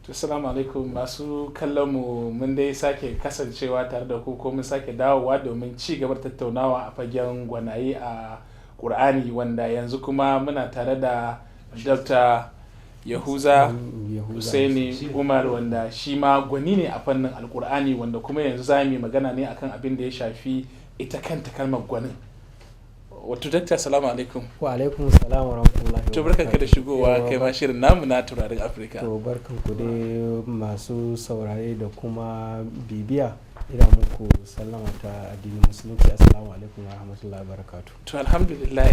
Assalamu alaikum masu kallon mu, mun dai sake kasancewa tare da ku ko mun sake dawowa domin ci gaba da tattaunawa a fagen gwanaye a Qur'ani, wanda yanzu kuma muna tare da Dr. Yahuza Usaini Umar, wanda shi ma gwani ne a fannin Alqur'ani, wanda kuma yanzu za mu yi magana ne akan abin da ya shafi ita kanta kalmar gwanin. Wato Dakta, salamu alaikum. Wa alaikum salam wa rahmatullahi wa to barkanka da shigowa kai ma shirin namu na Taurarin Afrika. To barkanku dai masu saurare da kuma bibiya, ina muku sallama ta addinin musulunci, assalamu alaikum wa rahmatullahi wa barakatuh. To alhamdulillah,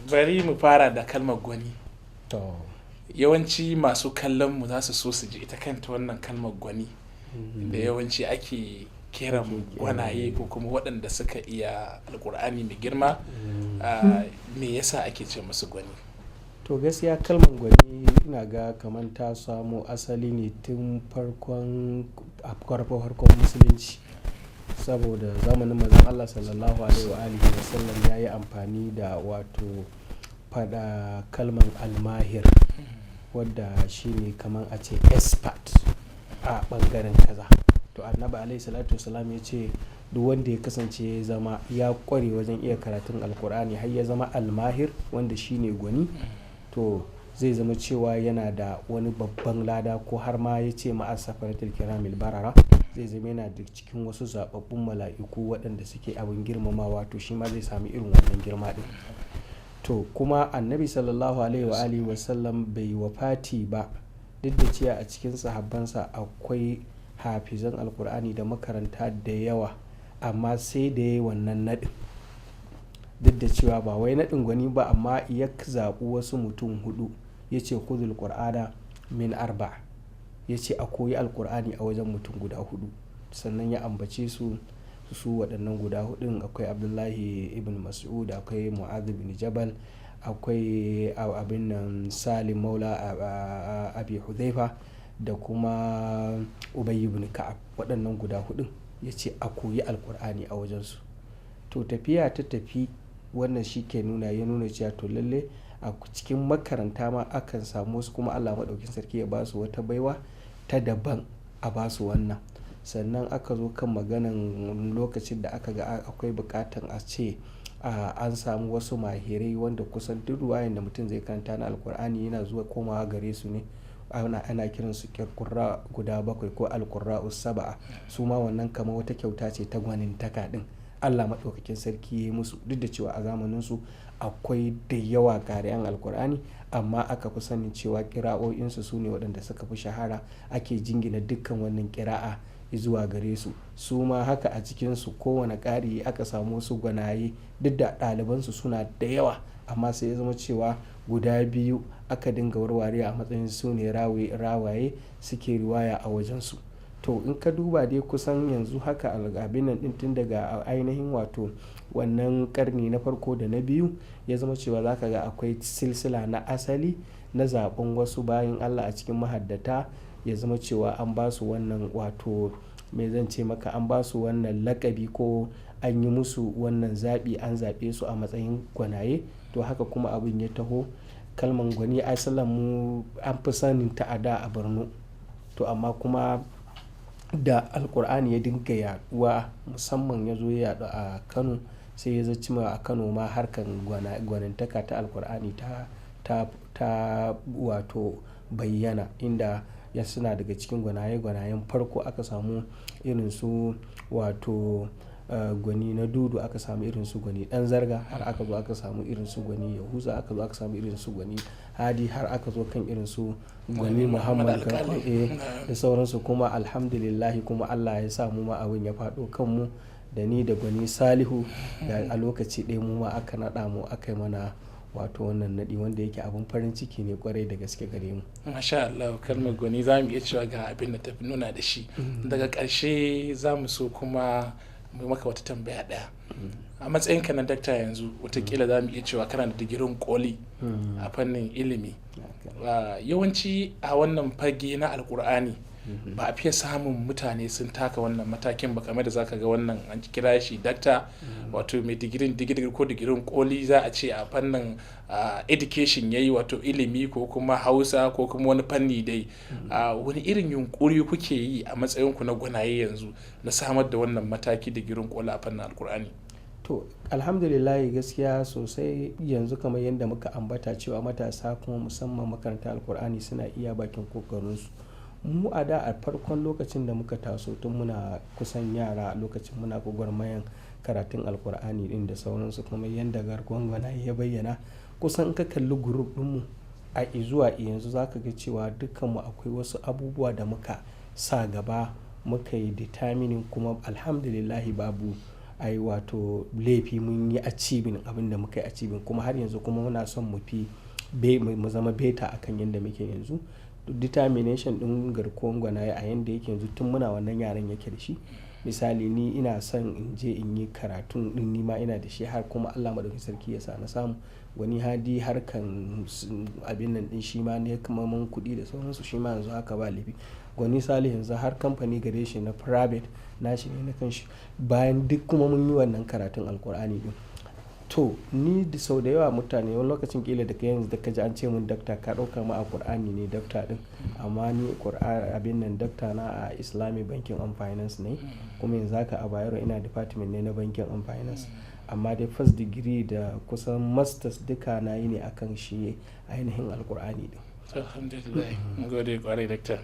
bari mu fara da kalmar gwani. To yawanci masu kallon mu za su so su ji ita kanta wannan kalmar gwani, da yawanci ake kiran gwanaye ko kuma waɗanda suka iya alkur'ani mai girma. Me yasa ake ce musu gwani? to gaskiya kalmar gwani ina ga kamar ta samo asali ne tun farkon musulunci, saboda zamanin manzon Allah sallallahu alaihi wa alihi wa sallam ya yi amfani da wato fada kalmar almahir, wadda shine kamar a ce expert a bangaren kaza. To annabi alaihi salatu wasalam ya ce duk wanda ya kasance ya zama ya kware wajen iya karatun alkur'ani har ya zama almahir, wanda shine gwani, to zai zama cewa yana da wani babban lada, ko har ma ya ce ma'a safaratul kiramil barara, zai zama yana da cikin wasu zababbun mala'iku waɗanda suke abin girmamawa, to shi ma zai sami irin wannan girma din. To kuma annabi sallallahu alaihi wa alihi wasallam bai wafati ba, duk da cewa a cikin sahabbansa akwai hafizan alkur'ani da makaranta da yawa, amma sai da yayi wannan nadin, duk da cewa ba wai nadin gwani ba, amma ya zaɓi wasu mutum hudu ya ce khudhul qur'ana min arba, ya ce a koyi alkur'ani a wajen mutum guda hudu, sannan ya ambace su waɗannan guda hudun. Akwai abdullahi ibn mas'ud, akwai mu'adh bin jabal, akwai abin nan salim maula abi hudhaifa, da kuma ubay ibn ka'ab. Waɗannan guda hudun ya ce a koyi alkur'ani a wajensu. To tafiya ta tafi, wannan shi ke ya nuna cewa to lalle a cikin makaranta ma akan samu wasu kuma Allah maɗaukin sarki ya ba su wata baiwa ta daban a ba su wannan. Sannan aka zo kan maganan lokacin da aka ga akwai bukatan a ce an samu wasu mahirai wanda kusan duk ruwayan da mutum zai karanta na alkur'ani yana zuwa komawa gare su ne, ana kiransu qurra guda 7 ko alqurra'us sab'a. su ma wannan kamar wata kyauta ce ta gwanintaka din Allah maɗaukakin sarki ya yi musu, duk da cewa a zamanin su akwai da yawa ƙari'an alkur'ani, amma aka fi sanin cewa ƙira'o'insu su ne waɗanda suka fi shahara, ake jingina dukkan wannan ƙira'a zuwa gare su. Su ma haka a cikinsu kowane ƙari aka samu wasu gwanaye, duk da ɗalibansu suna da yawa, amma sai ya zama cewa guda biyu aka dinga warware a matsayin su ne rawaye suke riwaya a wajensu. To in ka duba dai kusan yanzu haka abin nan din, tun daga ainihin wato wannan karni na farko da na biyu, ya zama cewa zaka ga akwai silsila na asali na zaben wasu bayan Allah a cikin mahaddata, ya zama cewa an ba su wannan wato me zan ce maka, an ba su wannan lakabi ko an yi musu wannan zaɓi, an zaɓe su a matsayin gwanaye. To haka kuma abin ya taho. Kalman gwani asalin mu an fi sanin ta a da a Borno, to amma kuma da alkur'ani ya dinga yaduwa, musamman ya zo ya yadu a Kano, sai ya zaci ma a Kano ma harkan gwanintaka ta alkur'ani ta wato bayyana, inda ya suna daga cikin gwanayen farko. Aka samu irin su wato gwani na dudu, aka samu irin su gwani dan zarga, har aka zo aka samu irin su gwani yahuza, aka zo aka samu irin su gwani hadi, har aka zo kan irin su gwani muhammad da sauransu. Kuma alhamdulillahi, kuma Allah ya sa mu ma abin ya faɗo kanmu, da ni da gwani salihu, da a lokaci ɗaya mu ma aka naɗa mu, aka yi mana wato wannan naɗi, wanda yake abin farin ciki ne kwarai da gaske gare mu. Masha Allah, kalmar gwani za mu iya cewa ga abin da ta nuna da shi. Daga ƙarshe za mu so kuma mu maka wata tambaya ɗaya. A matsayinka na dakta yanzu, watakila za mu iya cewa kana da digirin koli a fannin ilimi. Yawanci a wannan fage na alkur'ani ba a fiye samun mutane sun taka wannan matakin ba, kamar da zaka ga wannan an kira shi dakta, wato mai digiri ko digirin koli za a ce a fannin education yayi, wato ilimi ko kuma Hausa ko kuma wani fanni dai. Wani irin yunkuri kuke yi a matsayinku na gwanaye yanzu na samar da wannan mataki digirin koli a fannin Alkur'ani? To alhamdulillah gaskiya sosai yanzu kamar yadda muka ambata cewa matasa kuma musamman makaranta Alkur'ani suna iya bakin kokarinsu. Mu a da a farkon lokacin da muka taso tun muna kusan yara, lokacin muna gwagwarmayan karatun Alkur'ani din da sauransu, kuma yadda garkuwan gwanaye ya bayyana, kusan ka kalli group dinmu a zuwa yanzu zaka ga cewa dukkanmu akwai wasu abubuwa da muka sa gaba muka yi determining, kuma alhamdulillah babu ai wato laifi mun yi achieving abin da muka yi achieving, kuma har yanzu kuma muna son mu zama beta akan yadda muke yanzu. Determination din garkuwan gwanaye a yanda yake yanzu tun muna wannan yaran yake da shi. Misali ni ina son in je in yi karatun din, ni ma ina da shi, har kuma Allah madaukakin sarki ya sa na samu. Wani hadi harkan abin nan din shi ma ne kuma mun kuɗi da sauransu, shi ma yanzu haka ba laifi. Goni Salih yanzu har kamfani gare shi na private nashi ne na kanshi, bayan duk kuma mun yi wannan karatun Alkur'ani din. To ni da sau da yawa mutane wani lokacin kila da kai yanzu da ka ji an ce mun dakta, ka ɗauka ma a Kur'ani ne dakta din, amma ni abin nan dakta na a Islamic Banking and Finance ne, kuma yanzu haka a Bayero ina department ne na Banking and Finance. Amma dai first degree da kusan masters duka na yi ne akan shi ainihin Alkur'ani din. Alhamdulillah, mun gode kwarai dakta.